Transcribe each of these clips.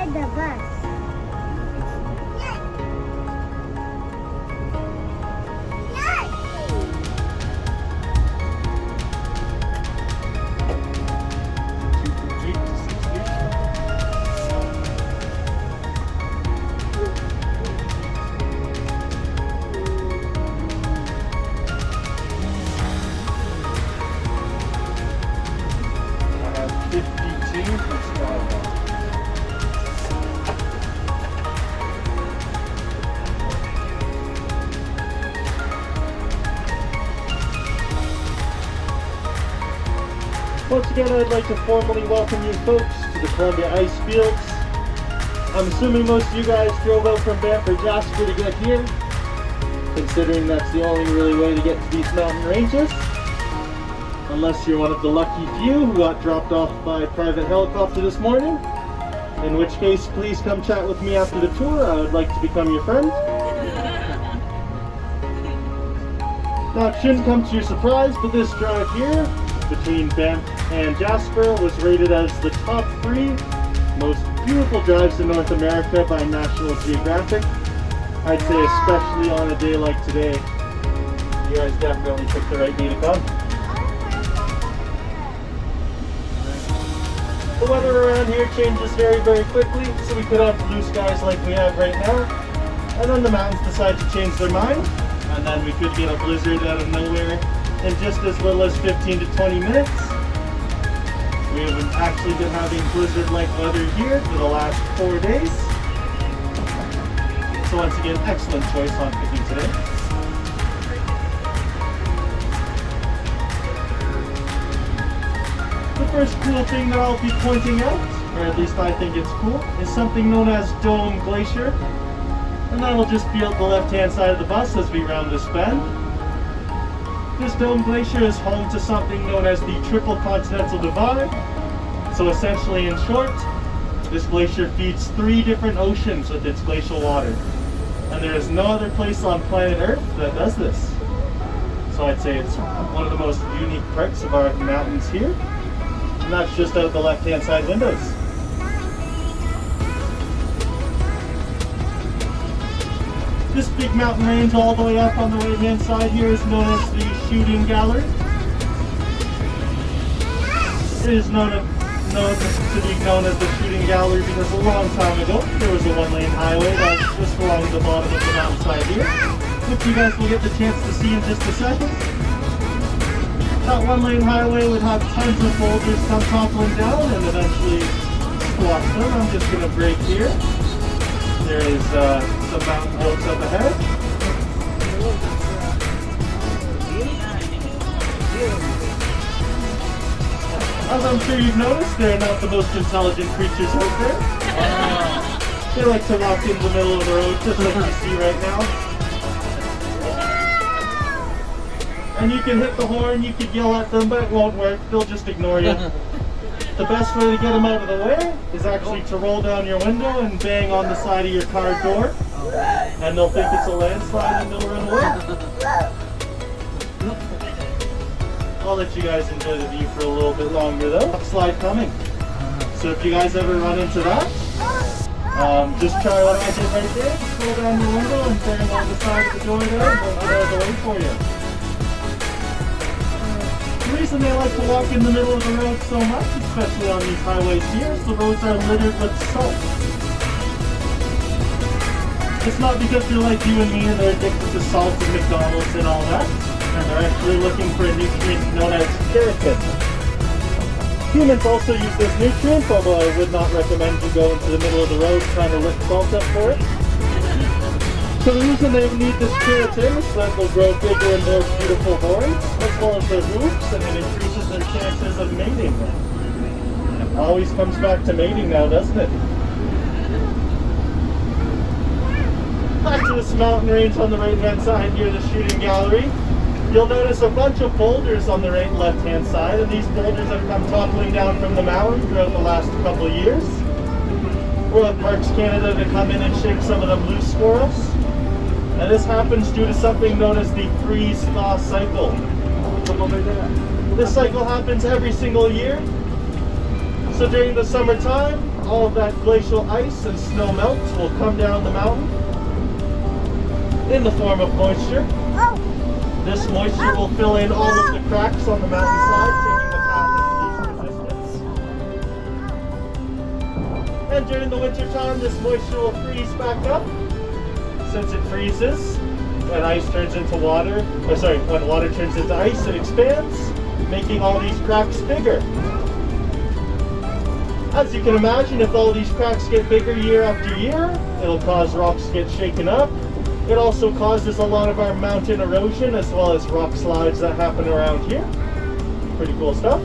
ride the bus. Once again, I'd like to formally welcome you folks to the Columbia Icefields. I'm assuming most of you guys drove out from Banff or Jasper to get here, considering that's the only really way to get to these mountain ranges. Unless you're one of the lucky few who got dropped off by private helicopter this morning, in which case please come chat with me after the tour. I would like to become your friend. Now, it shouldn't come to your surprise, but this drive here between Banff and Jasper was rated as the top 3 most beautiful drives in North America by National Geographic. I'd say especially on a day like today, you guys definitely picked the right day to come. The weather around here changes very, very quickly, so we could have blue skies like we have right now, and then the mountains decide to change their mind, and then we could get a blizzard out of nowhere in just as little as 15 to 20 minutes. We have actually been having blizzard-like weather here for the last 4 days. So once again, excellent choice on picking today. The first cool thing that I'll be pointing out, or at least I think it's cool, is something known as Dome Glacier. And that'll just be out the left-hand side of the bus as we round this bend. This Dome Glacier is home to something known as the Triple Continental Divide. So essentially, in short, this glacier feeds 3 different oceans with its glacial water. And there is no other place on planet Earth that does this. So I'd say it's one of the most unique parts of our mountains here. And that's just out the left-hand side windows. This big mountain range all the way up on the right-hand side here is known as the Shooting Gallery. It is known to be known as the Shooting Gallery because a long time ago there was a 1-lane highway that was just along the bottom of the mountainside here, which you guys will get the chance to see in just a second. That 1-lane highway would have tons of boulders come toppling down and eventually squash them. I'm just going to break here. There is some mountain slopes up ahead. As I'm sure you've noticed, they're not the most intelligent creatures out there. They like to walk in the middle of the road, just like you see right now. And you can hit the horn, you could yell at them, but it won't work. They'll just ignore you. The best way to get them out of the way is actually to roll down your window and bang on the side of your car door. And they'll think it's a landslide and they'll run away. I'll let you guys enjoy the view for a little bit longer though. Slide coming. So if you guys ever run into that, just try what I did right there. Just roll down your window and bang on the side of the door there and they'll get out of the way for you. The reason they like to walk in the middle of the road so much, especially on these highways here, is the roads are littered with salt. It's not because they're like you and me and they're addicted to salt and McDonald's and all that, and they're actually looking for a nutrient known as keratin. Humans also use this nutrient, although I would not recommend you go into the middle of the road trying to lift salt up for it. So the reason they need this keratin is that they'll grow bigger and more beautiful horns, as well as their hooves, and it increases their chances of mating. It always comes back to mating now, doesn't it? Back to this mountain range on the right-hand side here, the Shooting Gallery. You'll notice a bunch of boulders on the right and left-hand side, and these boulders have come toppling down from the mountain throughout the last couple of years. We're at Parks Canada to come in and shake some of them loose for us. And this happens due to something known as the freeze-thaw cycle. This cycle happens every single year. So during the summertime, all of that glacial ice and snow melt will come down the mountain in the form of moisture. This moisture will fill in all of the cracks on the mountainside, taking the path of least resistance. And during the winter time, this moisture will freeze back up. Since it freezes, when ice turns into water, when water turns into ice, it expands, making all these cracks bigger. As you can imagine, if all these cracks get bigger year after year, it'll cause rocks to get shaken up. It also causes a lot of our mountain erosion as well as rock slides that happen around here. Pretty cool stuff.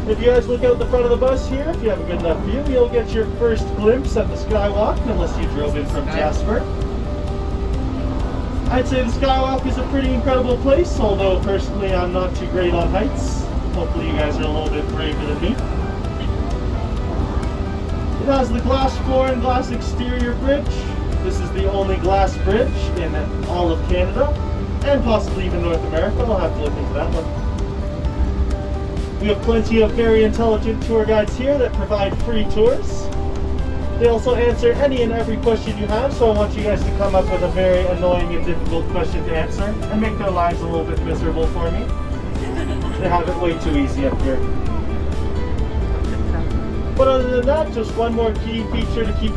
If you guys look out the front of the bus here, if you have a good enough view, you'll get your first glimpse at the Skywalk, unless you drove in from Jasper. I'd say the Skywalk is a pretty incredible place, although personally I'm not too great on heights. Hopefully you guys are a little bit braver than me. It has the glass floor and glass exterior bridge. This is the only glass bridge in all of Canada, and possibly even North America. I'll have to look into that one. We have plenty of very intelligent tour guides here that provide free tours. They also answer any and every question you have, so I want you guys to come up with a very annoying and difficult question to answer and make their lives a little bit miserable for me. They have it way too easy up here. But other than that, just one more key feature to keep.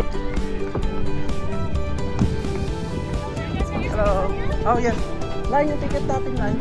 Hello. Oh yes. Line yung ticket natin, line.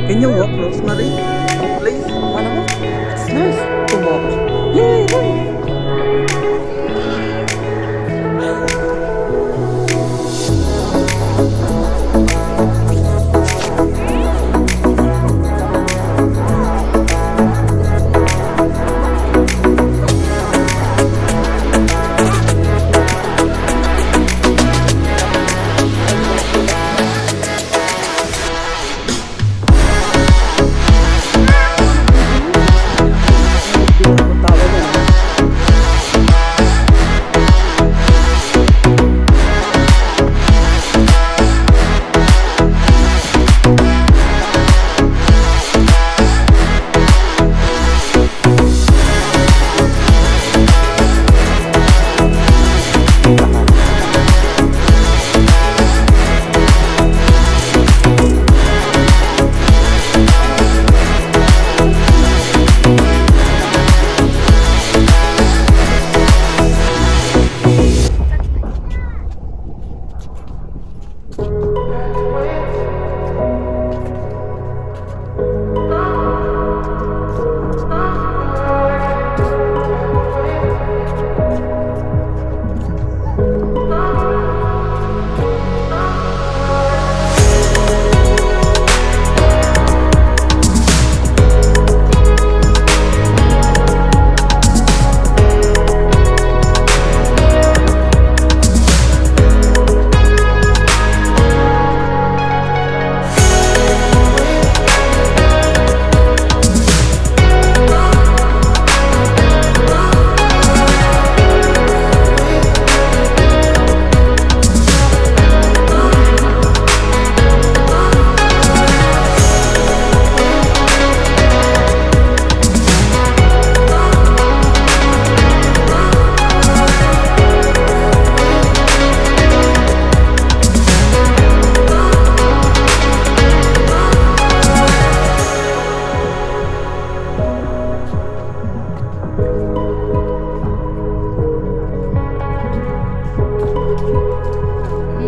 Can you walk, Rosemary? Please? Wanna walk? It's nice to walk. Yay!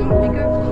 Be careful.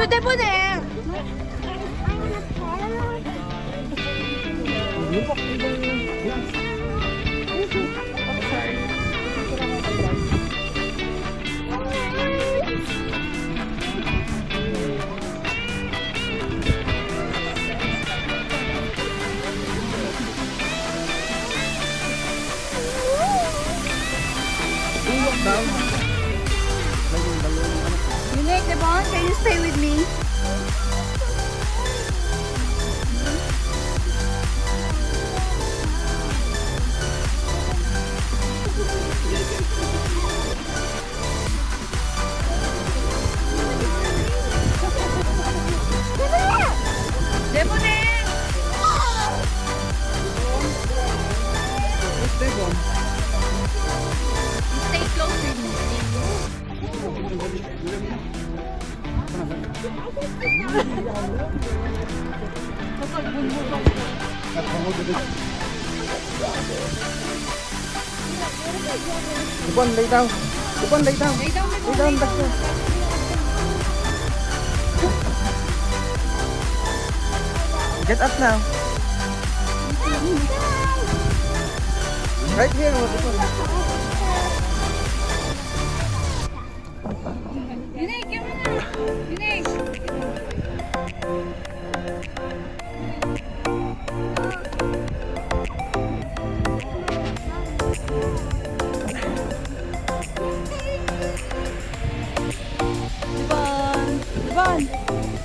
휴대폰에 Unique, Devon, can you stay with me? Devon, stay close with me. Devon, lay down. Devon, lay down. Lay down, Lay down, back there. Get up now. Right here. Unique, come on. Unique. Devon, Devon.